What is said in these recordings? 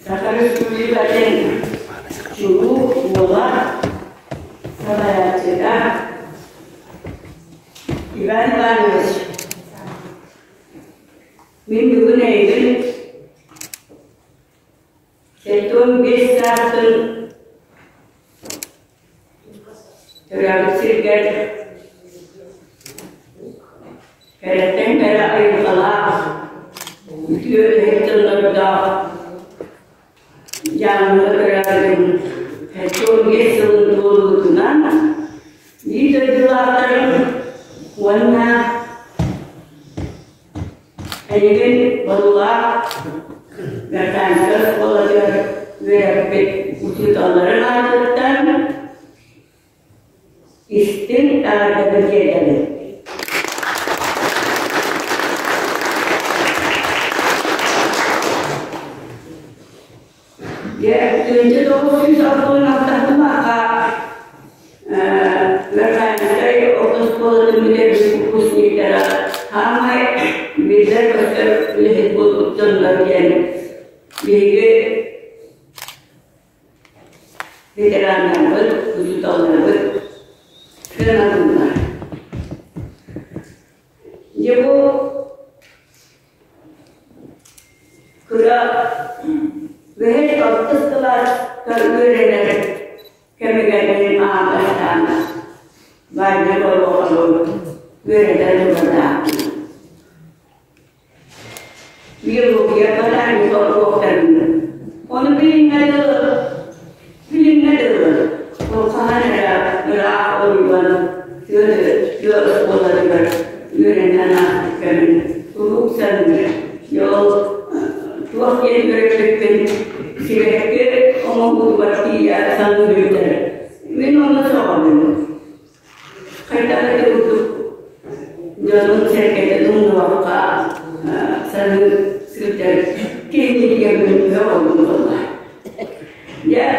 Kakak studi badan suruh bola saya cerita Ivan Ivanovic minggu ini setun gesatun terapsirkan kereten air kelas dia itu lega yang berada setun gesatun dulu tunan di terjualan warna ini barulah gatan sekolah berapet uji toleran dan istin ada berjalan. Ya, jadi kalau susah pun nak maka lepas dari otos sekolah menjadi fokus di dalam hamai beda pasal lihat bukan bagian biaya veteran nampak tujuh tahun nampak kenapa benar? Jadi kurang Wahai otos kelas kerjaan kami gandeng atas banyak orang berada berada. Biar pada ini orang orang pilih ada, orang ada berapa orang jual sekolah juga berada kami urusan Tuah yang berkaitan siapa omong berarti ya sanggup juga. Minum masalah kita itu jangan saya tunggu apa sanggup sudah kini dia menjawab ya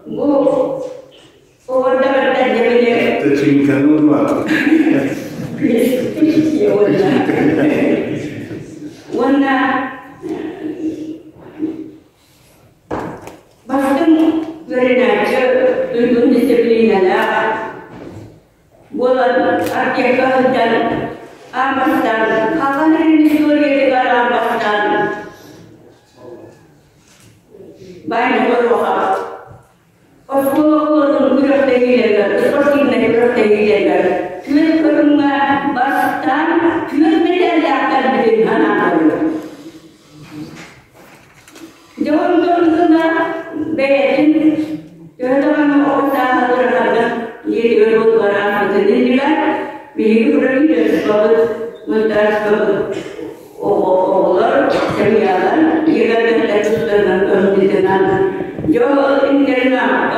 bu orang jadi tercingkan rumah ya warna bahkan berenaja untuk disiplin adalah buat artikel dan amastan kawan ini suri dengan amastan banyak orang orang berarti juga seperti ini berarti juga tuan kerana bastan tuan tidak akan dengan anak Jangan kena betin, jangan orang terhadap ini berbuat barang sendiri kan, begitu berarti sebab mentas sebab orang semialan, jika kita sudah nanti dengan jauh internet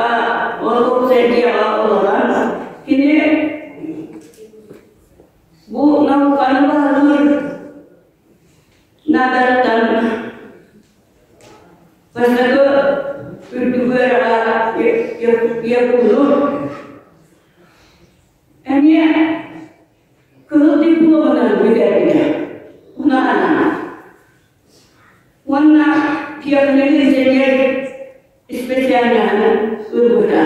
untuk sedia orang ini bu nak kalah nadatan pasal itu berada ia belum ini kalau dibuat dengan bedanya mana warna dia menjadi jadi spesialnya berbeda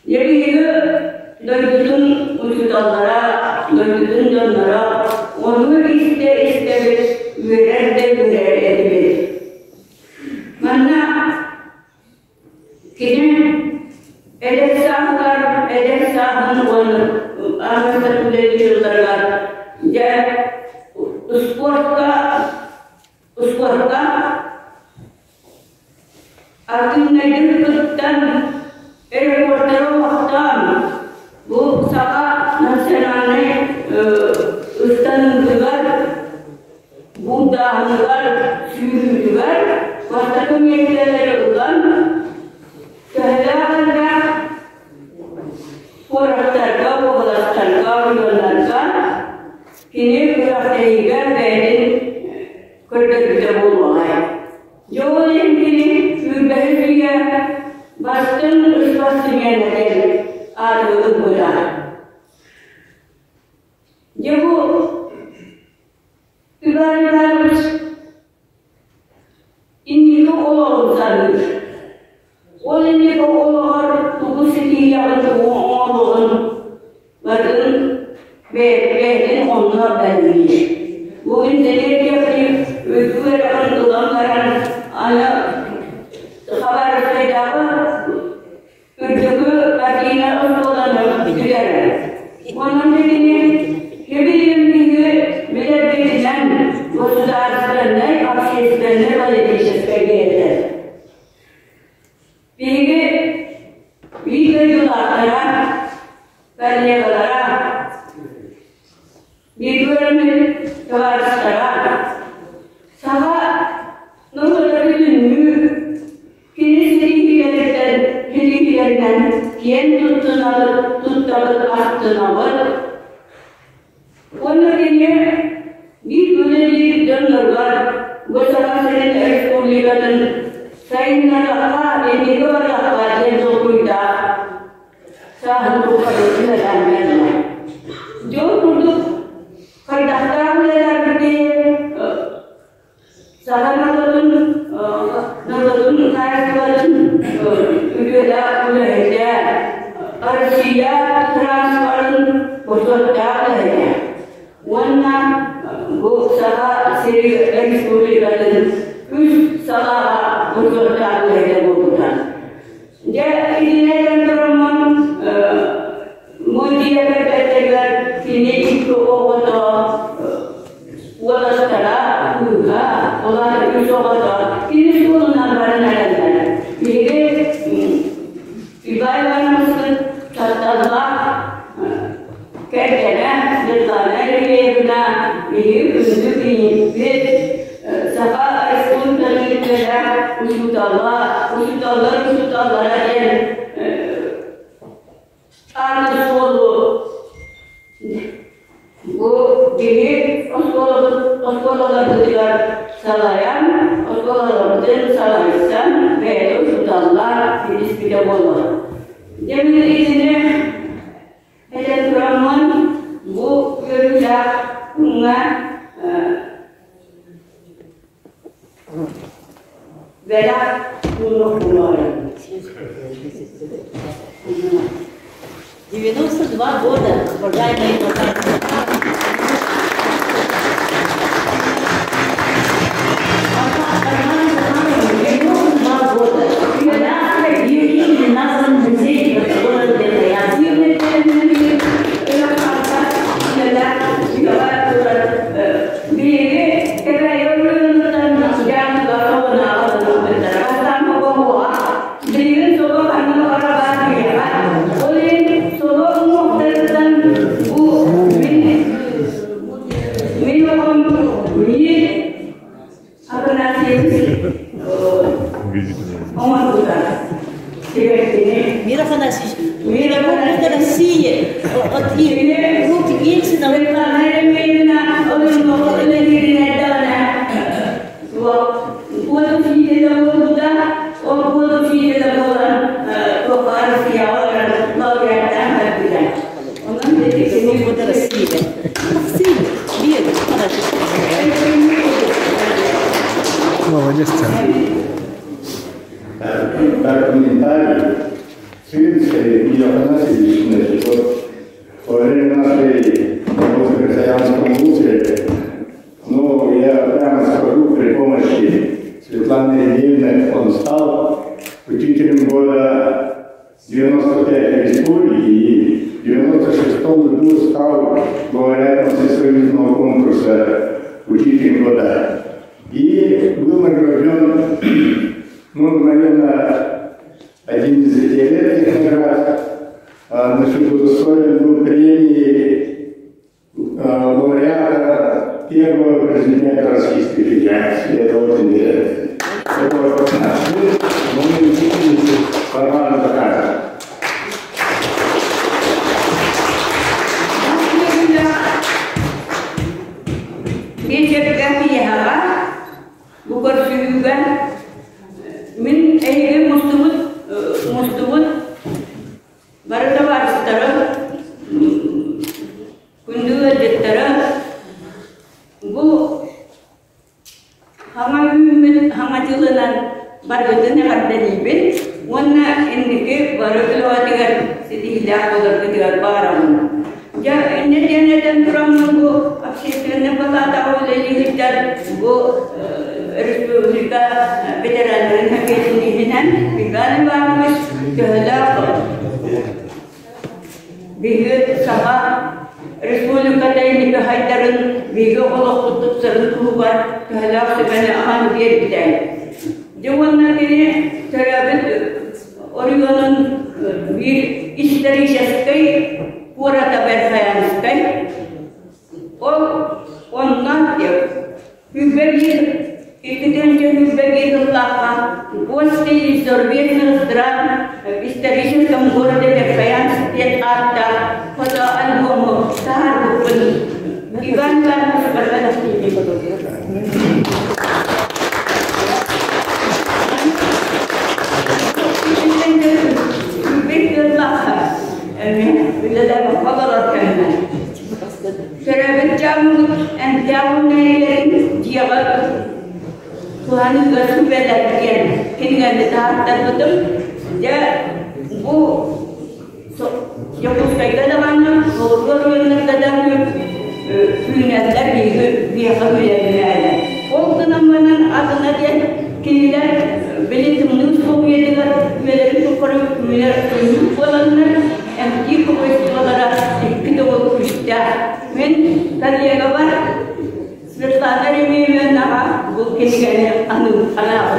jadi itu dari itu untuk darah dari itu darah orang istilah berada mana kini edeksan wan amat tertulis di dalam jadi sport ka artinya diperlukan reporter waktan bu saka nasionalnya ustan juga Buddha juga Syuru juga waktu yang dilakukan kehendak orang terkau dibenarkan ini berarti dari kerja kita mulai jauh yang ini sudah dia bahkan pastinya ada berat jauh Ibarat ini Estenler politiической деятельности. Bilgi, videolara, belgelara, bilgilerimi kıvarışlara, saha noktaları ünlü, Hililerinden kendi tuttalık attığına var. Onun yine bir böleli dönler var. Bu savaşların Respublika'nın sayınlara ini kepada Jokowi sahaja kepada dan jo untuk kerja mulai dari sahaja nalun kayakan juga mulai dari Asia transparan bersuara dari warna bu sahaja seri Respublika'nın üç sahaja bersuara dari bukan. Jadi ini teman-teman mulia berkata kini itu obat walasara olah itu obat kini semua nampak ada. Jadi ibadah masuk tertata kerjanya bertanya ini benar ini untuk ini sahaja ekspor dari kerja usul Allah aja ada solo bu ini sekolah belajar salayan sekolah belajar salayan betul usul Allah ini tidak boleh jadi ini ada peraman bu kerja enggak beda pulau 92 года, уважаемые Мира фантастия, от и руки гинцы на Молодец, как комментарий, Свинской и Афанасьевич, значит, вот во время нашей работы в Красноярском вузе, ну, я прямо скажу, при помощи Светланы Ильиничны он стал учителем года 95 в республике и в 96-м году стал лауреатом всесоюзного конкурса учитель года. И был награжден, ну, наверное, 11-летних наград, значит, удостоен был премии лауреата первого президента Российской Федерации. Это очень интересно. Это вот наш сын, но мы учительницы формально доказываем. من أي مستمد برد وارسترا كندو جترا بو هما جلنا برجتنا كردنيبين وانا إنك برجلو أتيار سيدي لا قدر كتير بارم جا إن جانا تنترام بو أكشفنا بطاطا ولا يهجر بو Respublika Federal Hakimiyeti'nden bir varmış, köhler büyük saha Respublikada ini kehadiran video kalau kutub seluruh kehalaf sebenarnya aman dia tidak. Jangan nanti saya orang bir istri sekali kurang taberfayan sekali. Orang dia bagi itu dia bagi tentang pasti survei terang istri kamu taberfayan setiap ada pada album sahar bukan iban kan seperti itu. Bila dah berfakar kerana, serabut jamu dan jamu ni dia Tuhan itu bela kian, kini kan dah terbetul dia bu yang puskai kada mana, orang yang kada punya lagi dia kamu yang ada. Waktu namanya ada nanti kini dah beli temuan semua dia bela itu korang bela yang jika saudara kita bekerja, men tadi agak serta dari mana bukan kaya anu ala